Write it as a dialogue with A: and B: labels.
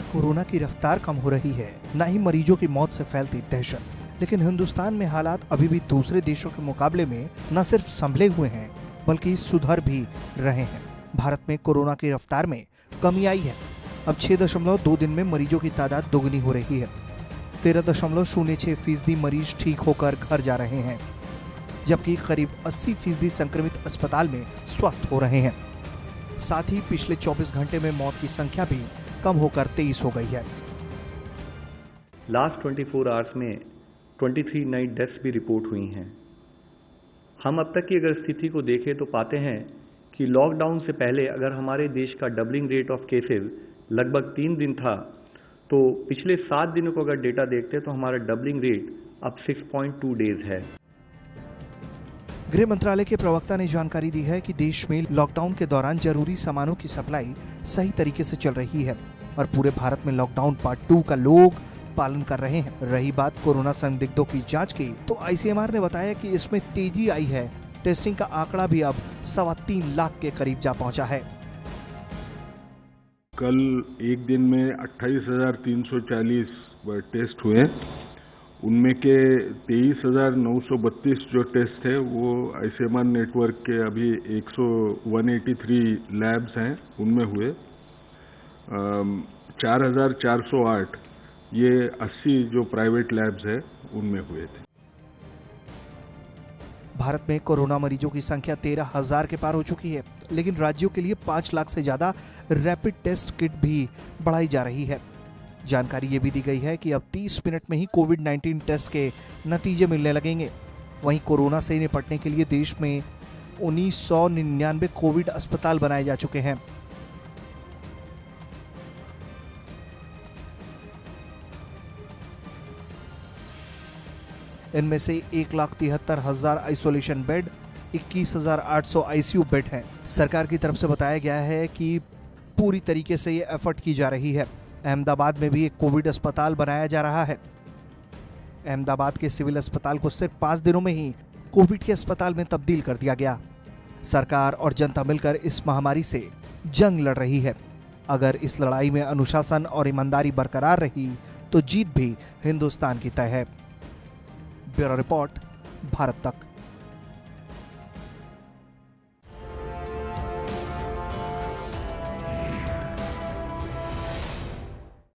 A: Corona की रफ्तार कम हो रही है, न ही मरीजों की मौत से फैलती दहशत, लेकिन हिंदुस्तान में हालात अभी भी दूसरे देशों के मुकाबले में न सिर्फ संभले हुए हैं बल्कि सुधर भी रहे हैं। भारत में कोरोना की रफ्तार में कमी आई है। अब 6.2 दिन में मरीजों की तादाद दोगुनी हो रही है। 13.06% मरीज ठीक होकर घर जा रहे हैं, जबकि करीब 80% संक्रमित अस्पताल में स्वस्थ हो रहे हैं। साथ ही पिछले 24 घंटे में मौत की संख्या भी कम होकर 23 हो गई है।
B: लास्ट 24 आवर्स में 23 नई डेथ्स भी रिपोर्ट हुई हैं। हम अब तक की अगर स्थिति को देखें तो पाते हैं कि लॉकडाउन से पहले अगर हमारे देश का डबलिंग रेट ऑफ केसेस लगभग 3 दिन था, तो पिछले 7 दिनों को अगर डेटा देखते तो हमारा डबलिंग रेट अब 6.2 डेज है।
A: गृह मंत्रालय के प्रवक्ता ने जानकारी दी है कि देश में लॉकडाउन के दौरान जरूरी सामानों की सप्लाई सही तरीके से चल रही है और पूरे भारत में लॉकडाउन पार्ट 2 का लोग पालन कर रहे हैं। रही बात कोरोना संदिग्धों की जांच की, तो ICMR ने बताया कि इसमें तेजी आई है। टेस्टिंग का आंकड़ा भी अब 3.25 लाख के करीब जा पहुंचा है।
C: कल एक दिन में 28,340 टेस्ट हुए, उनमें के 23,932 जो टेस्ट है वो ICMR नेटवर्क के अभी 183 लैब्स हैं उनमें हुए। 4,408 ये 80 जो प्राइवेट लैब्स है उनमें हुए थे।
A: भारत में कोरोना मरीजों की संख्या 13,000 के पार हो चुकी है, लेकिन राज्यों के लिए 5 लाख से ज्यादा रैपिड टेस्ट किट भी बढ़ाई जा रही है। जानकारी ये भी दी गई है कि अब 30 मिनट में ही कोविड-19 टेस्ट के नतीजे मिलने लगेंगे। वहीं कोरोना से निपटने के लिए देश में 1999 कोविड अस्पताल बनाए जा चुके हैं। इनमें से 1,73,000 आइसोलेशन बेड, 21,800 ICU बेड हैं। सरकार की तरफ से बताया गया है कि पूरी तरीके से ये एफर्ट की जा रही है। अहमदाबाद में भी एक कोविड अस्पताल बनाया जा रहा है। अहमदाबाद के सिविल अस्पताल को सिर्फ 5 दिनों में ही कोविड के अस्पताल में तब्दील कर दिया गया। सरकार और जनता मिलकर इस महामारी से जंग लड़ रही है। अगर इस लड़ाई में अनुशासन और ईमानदारी बरकरार रही तो जीत भी हिंदुस्तान की तय है। ब्यूरो रिपोर्ट, भारत तक।